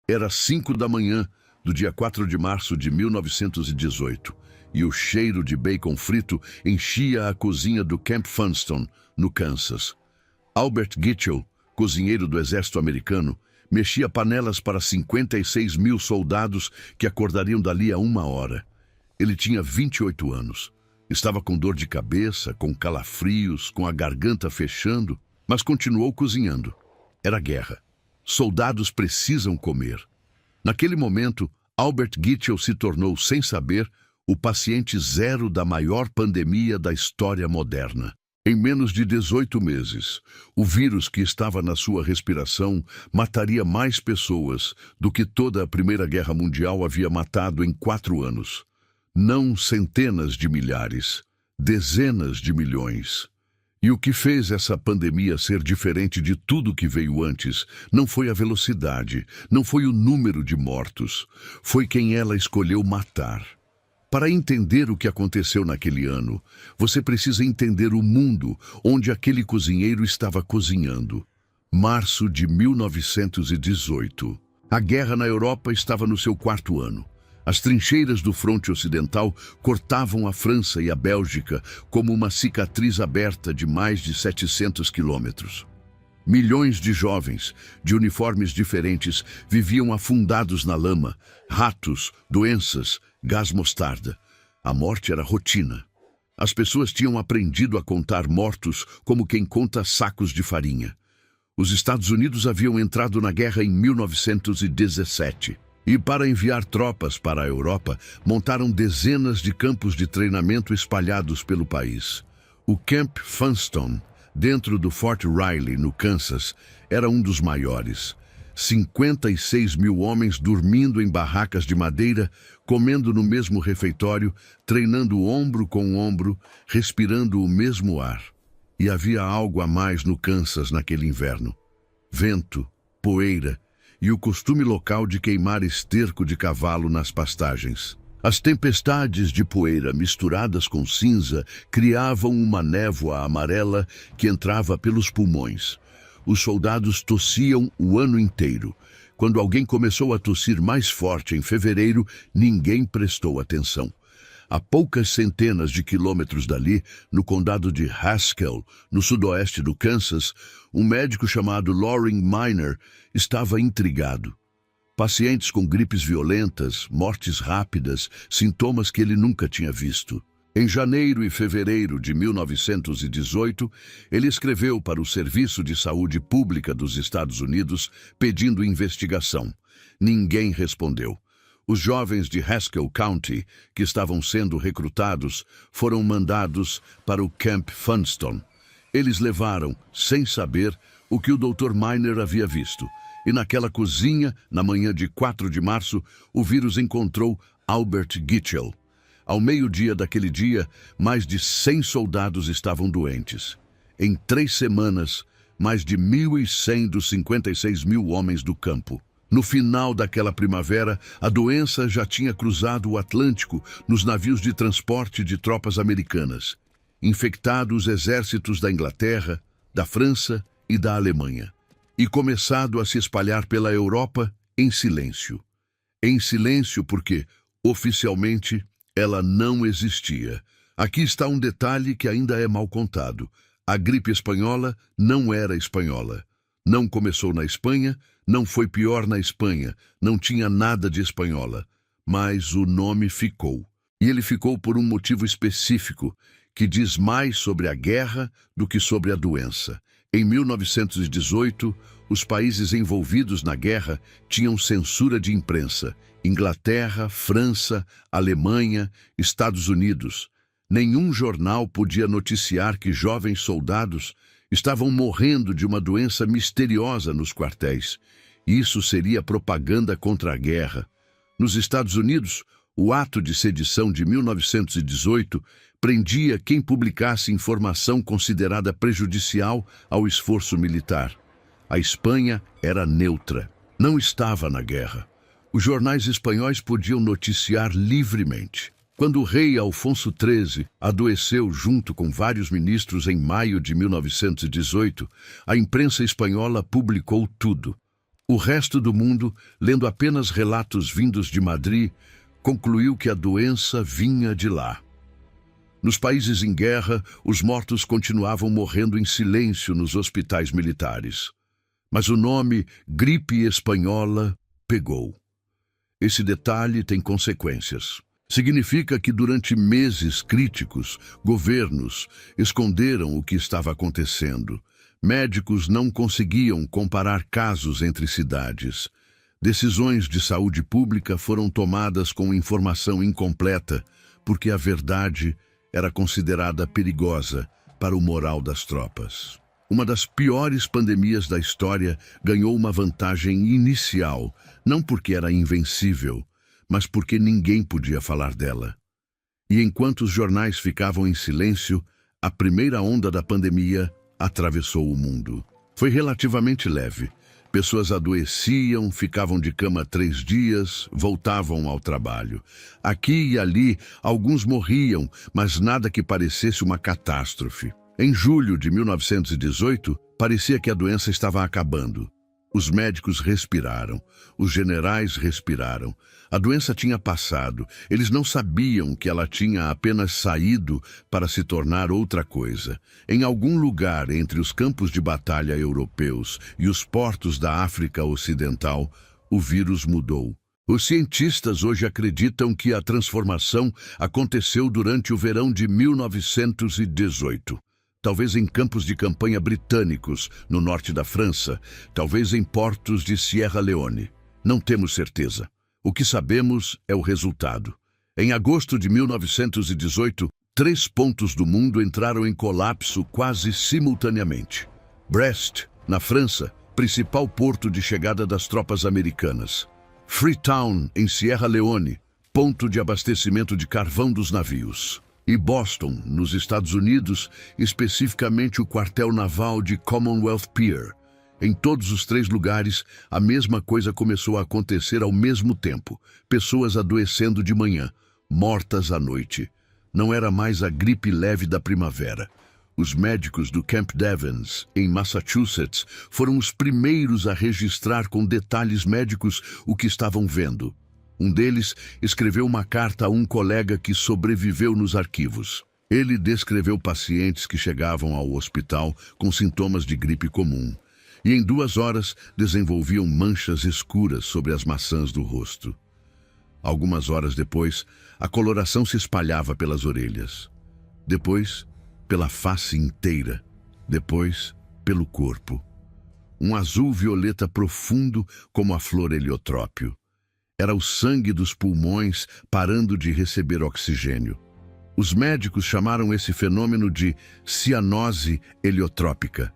Era 5 da manhã do dia 4 de março de 1918 e o cheiro de bacon frito enchia a cozinha do Camp Funston, no Kansas. Albert Gitchell, cozinheiro do exército americano, mexia panelas para 56 mil soldados que acordariam dali a 1 hora. Ele tinha 28 anos. Estava com dor de cabeça, com calafrios, com a garganta fechando, mas continuou cozinhando. Era guerra. Soldados precisam comer. Naquele momento, Albert Gitchell se tornou, sem saber, o paciente zero da maior pandemia da história moderna. Em menos de 18 meses, o vírus que estava na sua respiração mataria mais pessoas do que toda a Primeira Guerra Mundial havia matado em 4 anos. Não centenas de milhares, dezenas de milhões. E o que fez essa pandemia ser diferente de tudo que veio antes não foi a velocidade, não foi o número de mortos, foi quem ela escolheu matar. Para entender o que aconteceu naquele ano, você precisa entender o mundo onde aquele cozinheiro estava cozinhando. Março de 1918. A guerra na Europa estava no seu 4º ano. As trincheiras do fronte ocidental cortavam a França e a Bélgica como uma cicatriz aberta de mais de 700 quilômetros. Milhões de jovens, de uniformes diferentes, viviam afundados na lama, ratos, doenças, gás mostarda. A morte era rotina. As pessoas tinham aprendido a contar mortos como quem conta sacos de farinha. Os Estados Unidos haviam entrado na guerra em 1917. E para enviar tropas para a Europa, montaram dezenas de campos de treinamento espalhados pelo país. O Camp Funston, dentro do Fort Riley, no Kansas, era um dos maiores. 56 mil homens dormindo em barracas de madeira, comendo no mesmo refeitório, treinando ombro com ombro, respirando o mesmo ar. E havia algo a mais no Kansas naquele inverno. Vento, poeira e o costume local de queimar esterco de cavalo nas pastagens. As tempestades de poeira misturadas com cinza criavam uma névoa amarela que entrava pelos pulmões. Os soldados tossiam o ano inteiro. Quando alguém começou a tossir mais forte em fevereiro, ninguém prestou atenção. A poucas centenas de quilômetros dali, no condado de Haskell, no sudoeste do Kansas, um médico chamado Loring Miner estava intrigado. Pacientes com gripes violentas, mortes rápidas, sintomas que ele nunca tinha visto. Em janeiro e fevereiro de 1918, ele escreveu para o Serviço de Saúde Pública dos Estados Unidos pedindo investigação. Ninguém respondeu. Os jovens de Haskell County, que estavam sendo recrutados, foram mandados para o Camp Funston. Eles levaram, sem saber, o que o Dr. Miner havia visto. E naquela cozinha, na manhã de 4 de março, o vírus encontrou Albert Gitchell. Ao meio-dia daquele dia, mais de 100 soldados estavam doentes. Em 3 semanas, mais de 1.100 dos 56 mil homens do campo. No final daquela primavera, a doença já tinha cruzado o Atlântico nos navios de transporte de tropas americanas, infectado os exércitos da Inglaterra, da França e da Alemanha, e começado a se espalhar pela Europa em silêncio. Em silêncio porque, oficialmente, ela não existia. Aqui está um detalhe que ainda é mal contado. A gripe espanhola não era espanhola. Não começou na Espanha, não foi pior na Espanha, não tinha nada de espanhola. Mas o nome ficou. E ele ficou por um motivo específico, que diz mais sobre a guerra do que sobre a doença. Em 1918, os países envolvidos na guerra tinham censura de imprensa. Inglaterra, França, Alemanha, Estados Unidos. Nenhum jornal podia noticiar que jovens soldados estavam morrendo de uma doença misteriosa nos quartéis. Isso seria propaganda contra a guerra. Nos Estados Unidos, o ato de sedição de 1918 prendia quem publicasse informação considerada prejudicial ao esforço militar. A Espanha era neutra, não estava na guerra. Os jornais espanhóis podiam noticiar livremente. Quando o rei Alfonso XIII adoeceu junto com vários ministros em maio de 1918, a imprensa espanhola publicou tudo. O resto do mundo, lendo apenas relatos vindos de Madrid, concluiu que a doença vinha de lá. Nos países em guerra, os mortos continuavam morrendo em silêncio nos hospitais militares. Mas o nome gripe espanhola pegou. Esse detalhe tem consequências. Significa que durante meses críticos, governos esconderam o que estava acontecendo. Médicos não conseguiam comparar casos entre cidades. Decisões de saúde pública foram tomadas com informação incompleta, porque a verdade era considerada perigosa para o moral das tropas. Uma das piores pandemias da história ganhou uma vantagem inicial, não porque era invencível, mas porque ninguém podia falar dela. E enquanto os jornais ficavam em silêncio, a primeira onda da pandemia atravessou o mundo. Foi relativamente leve. Pessoas adoeciam, ficavam de cama 3 dias, voltavam ao trabalho. Aqui e ali, alguns morriam, mas nada que parecesse uma catástrofe. Em julho de 1918, parecia que a doença estava acabando. Os médicos respiraram, os generais respiraram. A doença tinha passado, eles não sabiam que ela tinha apenas saído para se tornar outra coisa. Em algum lugar entre os campos de batalha europeus e os portos da África Ocidental, o vírus mudou. Os cientistas hoje acreditam que a transformação aconteceu durante o verão de 1918. Talvez em campos de campanha britânicos, no norte da França, talvez em portos de Sierra Leone. Não temos certeza. O que sabemos é o resultado. Em agosto de 1918, 3 pontos do mundo entraram em colapso quase simultaneamente. Brest, na França, principal porto de chegada das tropas americanas. Freetown, em Sierra Leone, ponto de abastecimento de carvão dos navios. E Boston, nos Estados Unidos, especificamente o quartel naval de Commonwealth Pier. Em todos os 3 lugares, a mesma coisa começou a acontecer ao mesmo tempo. Pessoas adoecendo de manhã, mortas à noite. Não era mais a gripe leve da primavera. Os médicos do Camp Devens, em Massachusetts, foram os primeiros a registrar com detalhes médicos o que estavam vendo. Um deles escreveu uma carta a um colega que sobreviveu nos arquivos. Ele descreveu pacientes que chegavam ao hospital com sintomas de gripe comum e em 2 horas desenvolviam manchas escuras sobre as maçãs do rosto. Algumas horas depois, a coloração se espalhava pelas orelhas. Depois, pela face inteira. Depois, pelo corpo. Um azul-violeta profundo como a flor heliotrópio. Era o sangue dos pulmões parando de receber oxigênio. Os médicos chamaram esse fenômeno de cianose heliotrópica.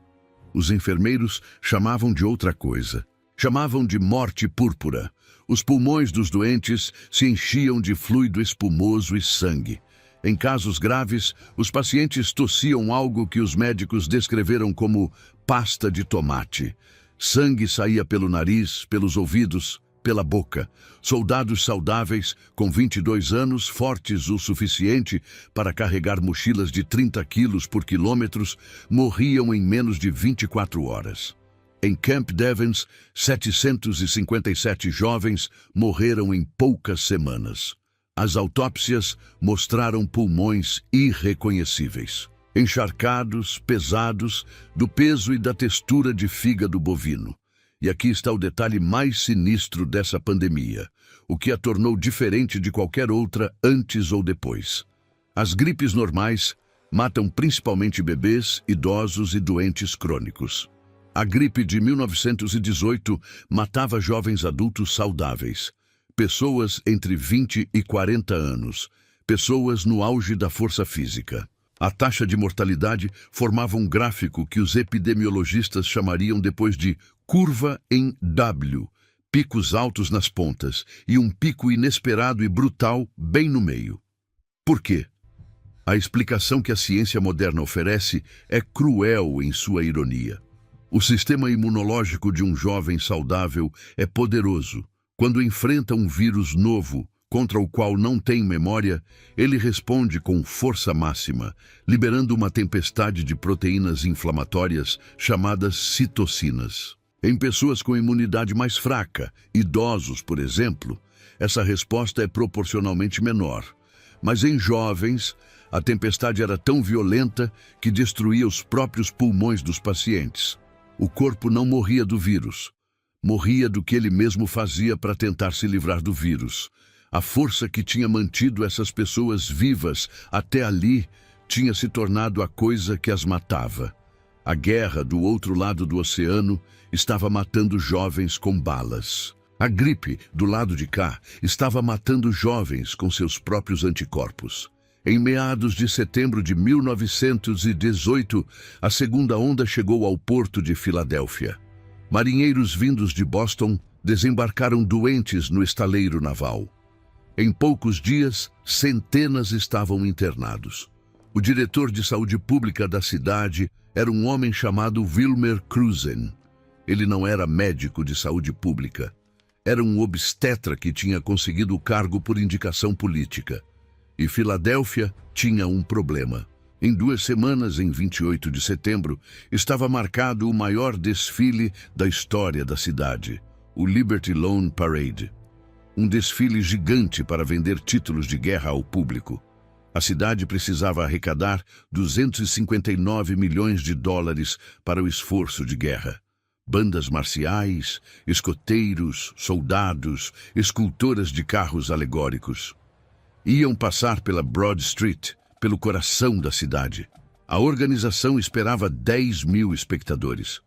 Os enfermeiros chamavam de outra coisa. Chamavam de morte púrpura. Os pulmões dos doentes se enchiam de fluido espumoso e sangue. Em casos graves, os pacientes tossiam algo que os médicos descreveram como pasta de tomate. Sangue saía pelo nariz, pelos ouvidos, pela boca. Soldados saudáveis, com 22 anos, fortes o suficiente para carregar mochilas de 30 quilos por quilômetros, morriam em menos de 24 horas. Em Camp Devens, 757 jovens morreram em poucas semanas. As autópsias mostraram pulmões irreconhecíveis, encharcados, pesados, do peso e da textura de fígado bovino. E aqui está o detalhe mais sinistro dessa pandemia, o que a tornou diferente de qualquer outra antes ou depois. As gripes normais matam principalmente bebês, idosos e doentes crônicos. A gripe de 1918 matava jovens adultos saudáveis, pessoas entre 20 e 40 anos, pessoas no auge da força física. A taxa de mortalidade formava um gráfico que os epidemiologistas chamariam depois de curva em W, picos altos nas pontas e um pico inesperado e brutal bem no meio. Por quê? A explicação que a ciência moderna oferece é cruel em sua ironia. O sistema imunológico de um jovem saudável é poderoso. Quando enfrenta um vírus novo, contra o qual não tem memória, ele responde com força máxima, liberando uma tempestade de proteínas inflamatórias chamadas citocinas. Em pessoas com imunidade mais fraca, idosos, por exemplo, essa resposta é proporcionalmente menor. Mas em jovens, a tempestade era tão violenta que destruía os próprios pulmões dos pacientes. O corpo não morria do vírus, morria do que ele mesmo fazia para tentar se livrar do vírus. A força que tinha mantido essas pessoas vivas até ali tinha se tornado a coisa que as matava. A guerra do outro lado do oceano estava matando jovens com balas. A gripe, do lado de cá, estava matando jovens com seus próprios anticorpos. Em meados de setembro de 1918, a segunda onda chegou ao porto de Filadélfia. Marinheiros vindos de Boston desembarcaram doentes no estaleiro naval. Em poucos dias, centenas estavam internados. O diretor de saúde pública da cidade era um homem chamado Wilmer Cruzen. Ele não era médico de saúde pública. Era um obstetra que tinha conseguido o cargo por indicação política. E Filadélfia tinha um problema. Em 2 semanas, em 28 de setembro, estava marcado o maior desfile da história da cidade, o Liberty Lawn Parade. Um desfile gigante para vender títulos de guerra ao público. A cidade precisava arrecadar 259 milhões de dólares para o esforço de guerra. Bandas marciais, escoteiros, soldados, escultoras de carros alegóricos. Iam passar pela Broad Street, pelo coração da cidade. A organização esperava 10 mil espectadores.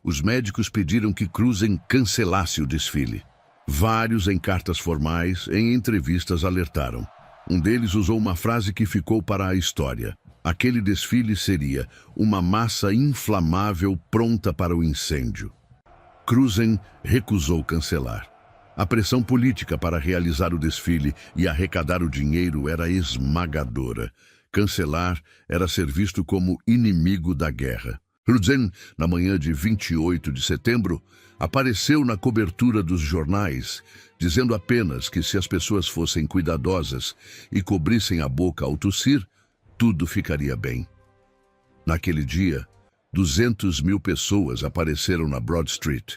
Os médicos pediram que Cruzen cancelasse o desfile. Vários, em cartas formais, em entrevistas, alertaram. Um deles usou uma frase que ficou para a história. Aquele desfile seria uma massa inflamável pronta para o incêndio. Cruzen recusou cancelar. A pressão política para realizar o desfile e arrecadar o dinheiro era esmagadora. Cancelar era ser visto como inimigo da guerra. Cruzen, na manhã de 28 de setembro, apareceu na cobertura dos jornais, dizendo apenas que se as pessoas fossem cuidadosas e cobrissem a boca ao tossir, tudo ficaria bem. Naquele dia, 200 mil pessoas apareceram na Broad Street.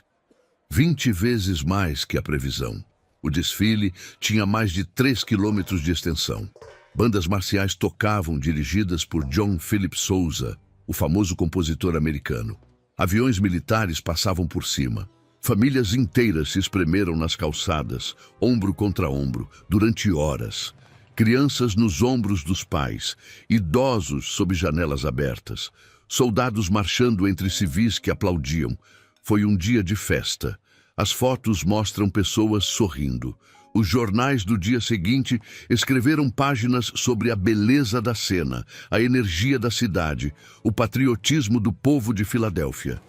20 vezes mais que a previsão. O desfile tinha mais de 3 quilômetros de extensão. Bandas marciais tocavam, dirigidas por John Philip Sousa, o famoso compositor americano. Aviões militares passavam por cima. Famílias inteiras se espremeram nas calçadas, ombro contra ombro, durante horas. Crianças nos ombros dos pais, idosos sob janelas abertas, soldados marchando entre civis que aplaudiam. Foi um dia de festa. As fotos mostram pessoas sorrindo. Os jornais do dia seguinte escreveram páginas sobre a beleza da cena, a energia da cidade, o patriotismo do povo de Filadélfia.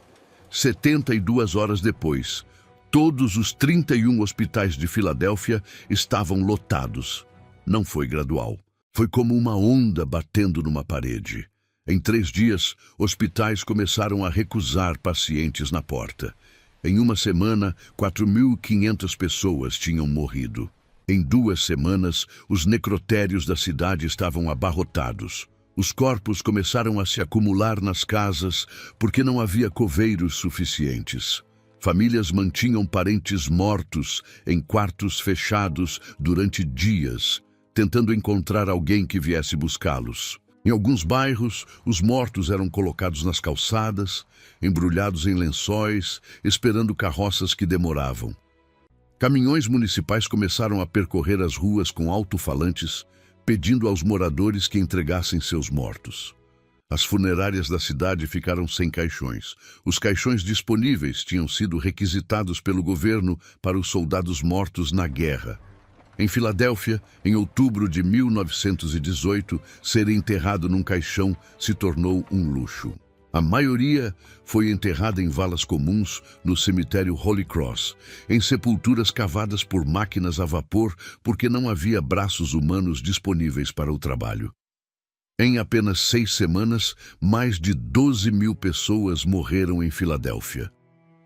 72 horas depois, todos os 31 hospitais de Filadélfia estavam lotados. Não foi gradual. Foi como uma onda batendo numa parede. Em 3 dias, hospitais começaram a recusar pacientes na porta. Em uma semana, 4.500 pessoas tinham morrido. Em 2 semanas, os necrotérios da cidade estavam abarrotados. Os corpos começaram a se acumular nas casas porque não havia coveiros suficientes. Famílias mantinham parentes mortos em quartos fechados durante dias, tentando encontrar alguém que viesse buscá-los. Em alguns bairros, os mortos eram colocados nas calçadas, embrulhados em lençóis, esperando carroças que demoravam. Caminhões municipais começaram a percorrer as ruas com alto-falantes, pedindo aos moradores que entregassem seus mortos. As funerárias da cidade ficaram sem caixões. Os caixões disponíveis tinham sido requisitados pelo governo para os soldados mortos na guerra. Em Filadélfia, em outubro de 1918, ser enterrado num caixão se tornou um luxo. A maioria foi enterrada em valas comuns no cemitério Holy Cross, em sepulturas cavadas por máquinas a vapor porque não havia braços humanos disponíveis para o trabalho. Em apenas 6 semanas, mais de 12 mil pessoas morreram em Filadélfia.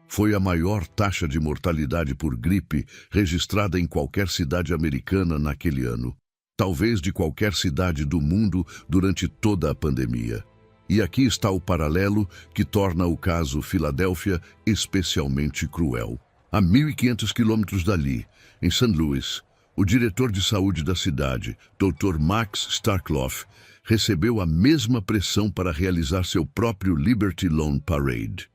Foi a maior taxa de mortalidade por gripe registrada em qualquer cidade americana naquele ano, talvez de qualquer cidade do mundo durante toda a pandemia. E aqui está o paralelo que torna o caso Filadélfia especialmente cruel. A 1.500 quilômetros dali, em St. Louis, o diretor de saúde da cidade, Dr. Max Starkloff, recebeu a mesma pressão para realizar seu próprio Liberty Lawn Parade.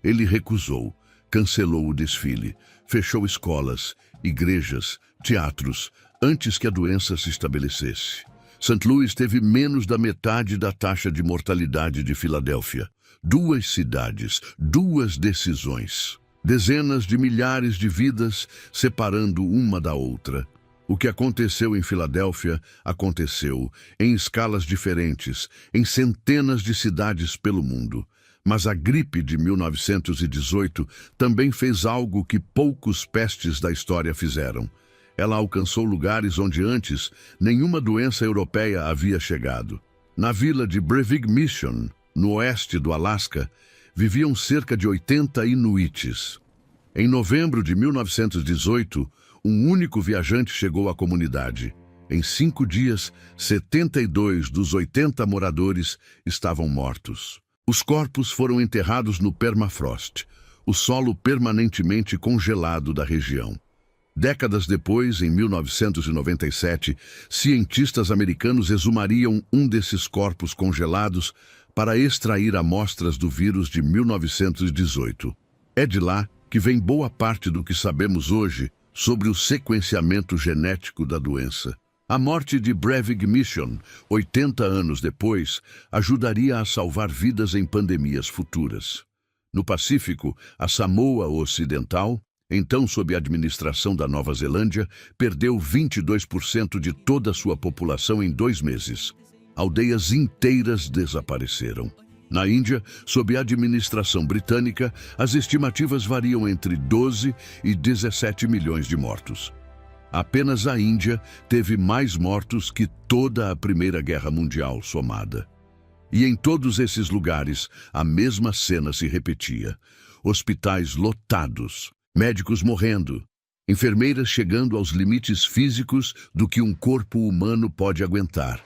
Ele recusou, cancelou o desfile, fechou escolas, igrejas, teatros, antes que a doença se estabelecesse. St. Louis teve menos da metade da taxa de mortalidade de Filadélfia. 2 cidades, 2 decisões. Dezenas de milhares de vidas separando uma da outra. O que aconteceu em Filadélfia aconteceu em escalas diferentes, em centenas de cidades pelo mundo. Mas a gripe de 1918 também fez algo que poucos pestes da história fizeram. Ela alcançou lugares onde antes nenhuma doença europeia havia chegado. Na vila de Breivik Mission, no oeste do Alasca, viviam cerca de 80 inuites. Em novembro de 1918, um único viajante chegou à comunidade. Em 5 dias, 72 dos 80 moradores estavam mortos. Os corpos foram enterrados no permafrost, o solo permanentemente congelado da região. Décadas depois, em 1997, cientistas americanos exumariam um desses corpos congelados para extrair amostras do vírus de 1918. É de lá que vem boa parte do que sabemos hoje sobre o sequenciamento genético da doença. A morte de Breivik Mission, 80 anos depois, ajudaria a salvar vidas em pandemias futuras. No Pacífico, a Samoa Ocidental, então sob a administração da Nova Zelândia, perdeu 22% de toda a sua população em 2 meses. Aldeias inteiras desapareceram. Na Índia, sob a administração britânica, as estimativas variam entre 12 e 17 milhões de mortos. Apenas a Índia teve mais mortos que toda a Primeira Guerra Mundial somada. E em todos esses lugares, a mesma cena se repetia. Hospitais lotados, médicos morrendo, enfermeiras chegando aos limites físicos do que um corpo humano pode aguentar.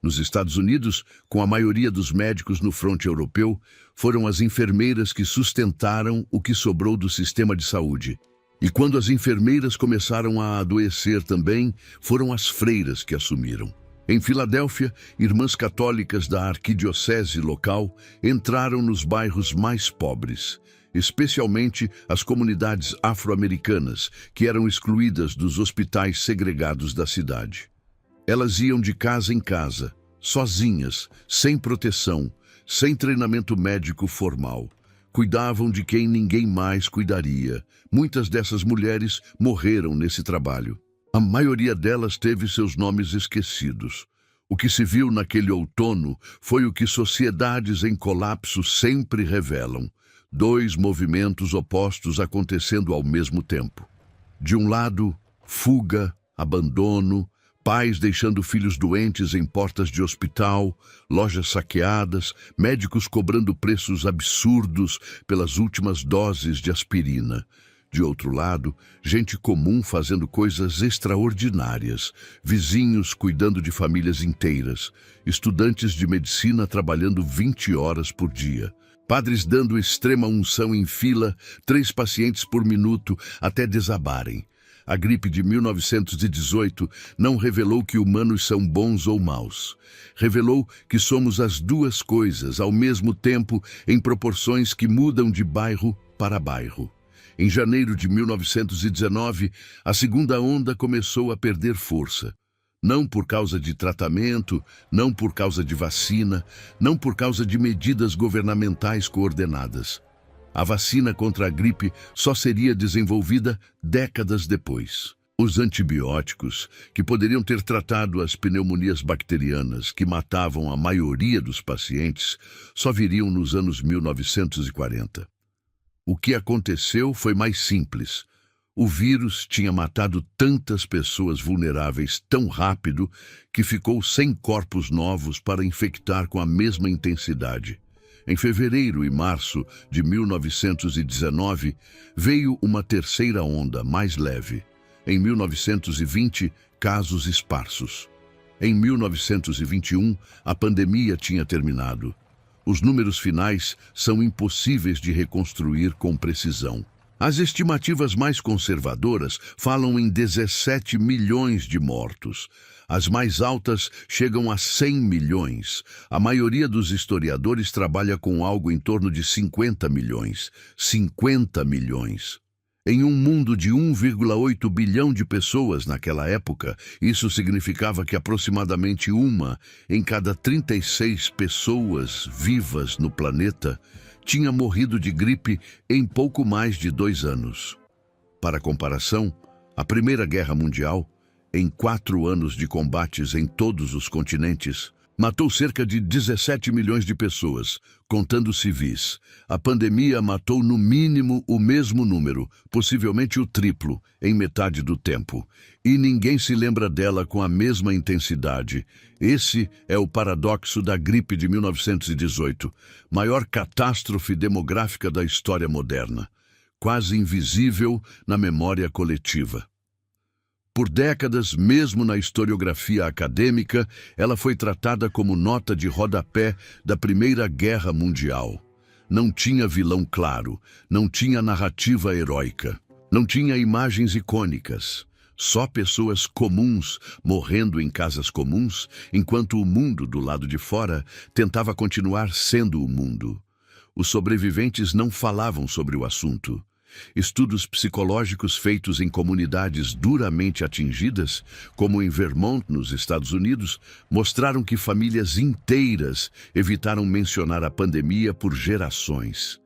Nos Estados Unidos, com a maioria dos médicos no fronte europeu, foram as enfermeiras que sustentaram o que sobrou do sistema de saúde. E quando as enfermeiras começaram a adoecer também, foram as freiras que assumiram. Em Filadélfia, irmãs católicas da arquidiocese local entraram nos bairros mais pobres, especialmente as comunidades afro-americanas, que eram excluídas dos hospitais segregados da cidade. Elas iam de casa em casa, sozinhas, sem proteção, sem treinamento médico formal. Cuidavam de quem ninguém mais cuidaria. Muitas dessas mulheres morreram nesse trabalho. A maioria delas teve seus nomes esquecidos. O que se viu naquele outono foi o que sociedades em colapso sempre revelam: 2 movimentos opostos acontecendo ao mesmo tempo. De um lado, fuga, abandono, pais deixando filhos doentes em portas de hospital, lojas saqueadas, médicos cobrando preços absurdos pelas últimas doses de aspirina. De outro lado, gente comum fazendo coisas extraordinárias, vizinhos cuidando de famílias inteiras, estudantes de medicina trabalhando 20 horas por dia, padres dando extrema unção em fila, 3 pacientes por minuto até desabarem. A gripe de 1918 não revelou que humanos são bons ou maus. Revelou que somos as 2 coisas ao mesmo tempo em proporções que mudam de bairro para bairro. Em janeiro de 1919, a segunda onda começou a perder força. Não por causa de tratamento, não por causa de vacina, não por causa de medidas governamentais coordenadas. A vacina contra a gripe só seria desenvolvida décadas depois. Os antibióticos, que poderiam ter tratado as pneumonias bacterianas que matavam a maioria dos pacientes, só viriam nos anos 1940. O que aconteceu foi mais simples. O vírus tinha matado tantas pessoas vulneráveis tão rápido que ficou sem corpos novos para infectar com a mesma intensidade. Em fevereiro e março de 1919, veio uma terceira onda mais leve. Em 1920, casos esparsos. Em 1921, a pandemia tinha terminado. Os números finais são impossíveis de reconstruir com precisão. As estimativas mais conservadoras falam em 17 milhões de mortos. As mais altas chegam a 100 milhões. A maioria dos historiadores trabalha com algo em torno de 50 milhões. 50 milhões. Em um mundo de 1,8 bilhão de pessoas naquela época, isso significava que aproximadamente uma em cada 36 pessoas vivas no planeta tinha morrido de gripe em pouco mais de 2 anos. Para comparação, a Primeira Guerra Mundial, em 4 anos de combates em todos os continentes, matou cerca de 17 milhões de pessoas, contando civis. A pandemia matou no mínimo o mesmo número, possivelmente o triplo, em metade do tempo. E ninguém se lembra dela com a mesma intensidade. Esse é o paradoxo da gripe de 1918, maior catástrofe demográfica da história moderna, quase invisível na memória coletiva. Por décadas, mesmo na historiografia acadêmica, ela foi tratada como nota de rodapé da Primeira Guerra Mundial. Não tinha vilão claro, não tinha narrativa heróica, não tinha imagens icônicas. Só pessoas comuns morrendo em casas comuns, enquanto o mundo do lado de fora tentava continuar sendo o mundo. Os sobreviventes não falavam sobre o assunto. Estudos psicológicos feitos em comunidades duramente atingidas, como em Vermont, nos Estados Unidos, mostraram que famílias inteiras evitaram mencionar a pandemia por gerações.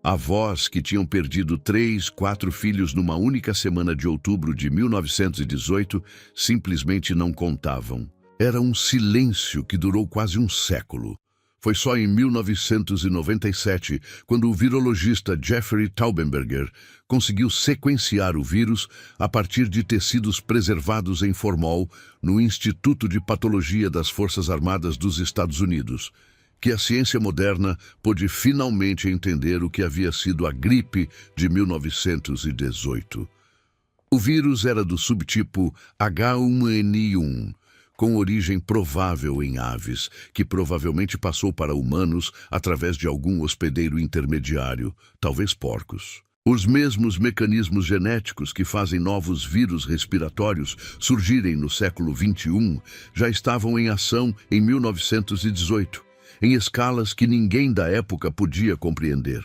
Avós que tinham perdido 3, 4 filhos numa única semana de outubro de 1918 simplesmente não contavam. Era um silêncio que durou quase um século. Foi só em 1997, quando o virologista Jeffrey Taubenberger conseguiu sequenciar o vírus a partir de tecidos preservados em formol no Instituto de Patologia das Forças Armadas dos Estados Unidos, que a ciência moderna pôde finalmente entender o que havia sido a gripe de 1918. O vírus era do subtipo H1N1, com origem provável em aves, que provavelmente passou para humanos através de algum hospedeiro intermediário, talvez porcos. Os mesmos mecanismos genéticos que fazem novos vírus respiratórios surgirem no século XXI já estavam em ação em 1918, em escalas que ninguém da época podia compreender.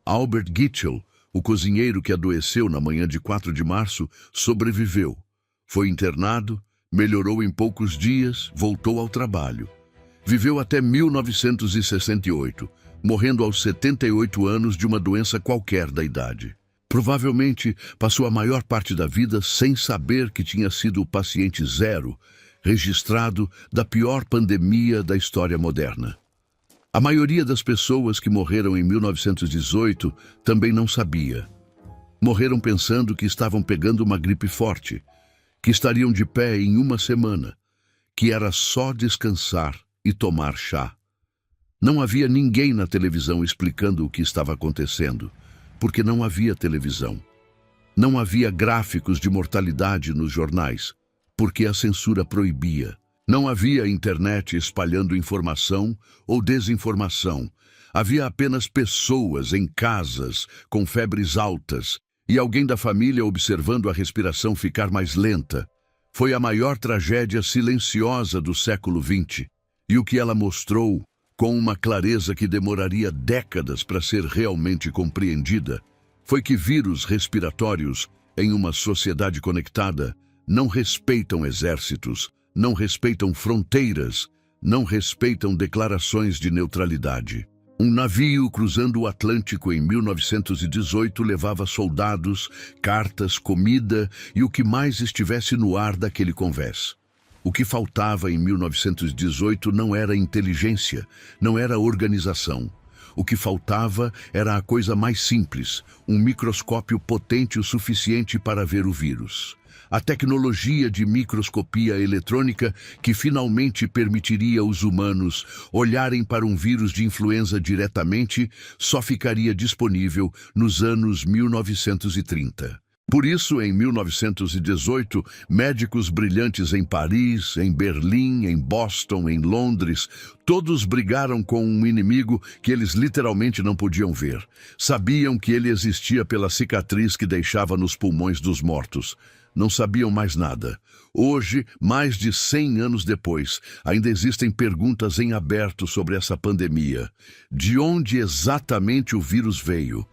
Albert Gitchell, o cozinheiro que adoeceu na manhã de 4 de março, sobreviveu. Foi internado, melhorou em poucos dias, voltou ao trabalho. Viveu até 1968, morrendo aos 78 anos de uma doença qualquer da idade. Provavelmente passou a maior parte da vida sem saber que tinha sido o paciente zero, registrado da pior pandemia da história moderna. A maioria das pessoas que morreram em 1918 também não sabia. Morreram pensando que estavam pegando uma gripe forte, que estariam de pé em uma semana, que era só descansar e tomar chá. Não havia ninguém na televisão explicando o que estava acontecendo, porque não havia televisão. Não havia gráficos de mortalidade nos jornais, porque a censura proibia. Não havia internet espalhando informação ou desinformação. Havia apenas pessoas em casas com febres altas e alguém da família observando a respiração ficar mais lenta. Foi a maior tragédia silenciosa do século XX, e o que ela mostrou, com uma clareza que demoraria décadas para ser realmente compreendida, foi que vírus respiratórios, em uma sociedade conectada, não respeitam exércitos, não respeitam fronteiras, não respeitam declarações de neutralidade. Um navio cruzando o Atlântico em 1918 levava soldados, cartas, comida e o que mais estivesse no ar daquele convés. O que faltava em 1918 não era inteligência, não era organização. O que faltava era a coisa mais simples, um microscópio potente o suficiente para ver o vírus. A tecnologia de microscopia eletrônica que finalmente permitiria aos humanos olharem para um vírus de influenza diretamente só ficaria disponível nos anos 1930. Por isso, em 1918, médicos brilhantes em Paris, em Berlim, em Boston, em Londres, todos brigaram com um inimigo que eles literalmente não podiam ver. Sabiam que ele existia pela cicatriz que deixava nos pulmões dos mortos. Não sabiam mais nada. Hoje, mais de 100 anos depois, ainda existem perguntas em aberto sobre essa pandemia. De onde exatamente o vírus veio?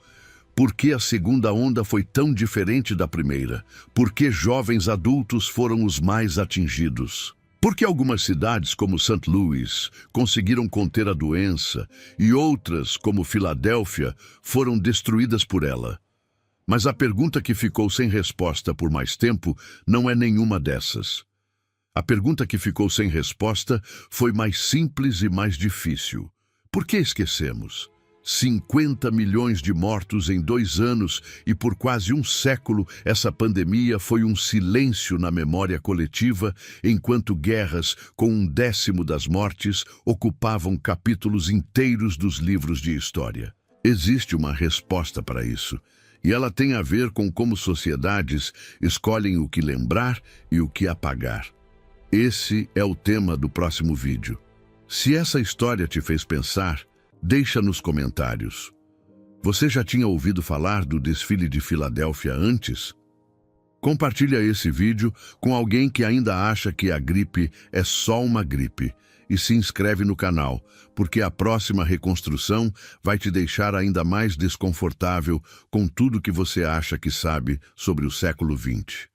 Por que a segunda onda foi tão diferente da primeira? Por que jovens adultos foram os mais atingidos? Por que algumas cidades, como St. Louis, conseguiram conter a doença e outras, como Filadélfia, foram destruídas por ela? Mas a pergunta que ficou sem resposta por mais tempo não é nenhuma dessas. A pergunta que ficou sem resposta foi mais simples e mais difícil. Por que esquecemos? 50 milhões de mortos em 2 anos e por quase um século, essa pandemia foi um silêncio na memória coletiva, enquanto guerras com 1/10 das mortes ocupavam capítulos inteiros dos livros de história. Existe uma resposta para isso, e ela tem a ver com como sociedades escolhem o que lembrar e o que apagar. Esse é o tema do próximo vídeo. Se essa história te fez pensar, deixa nos comentários. Você já tinha ouvido falar do desfile de Filadélfia antes? Compartilha esse vídeo com alguém que ainda acha que a gripe é só uma gripe e se inscreve no canal, porque a próxima reconstrução vai te deixar ainda mais desconfortável com tudo que você acha que sabe sobre o século XX.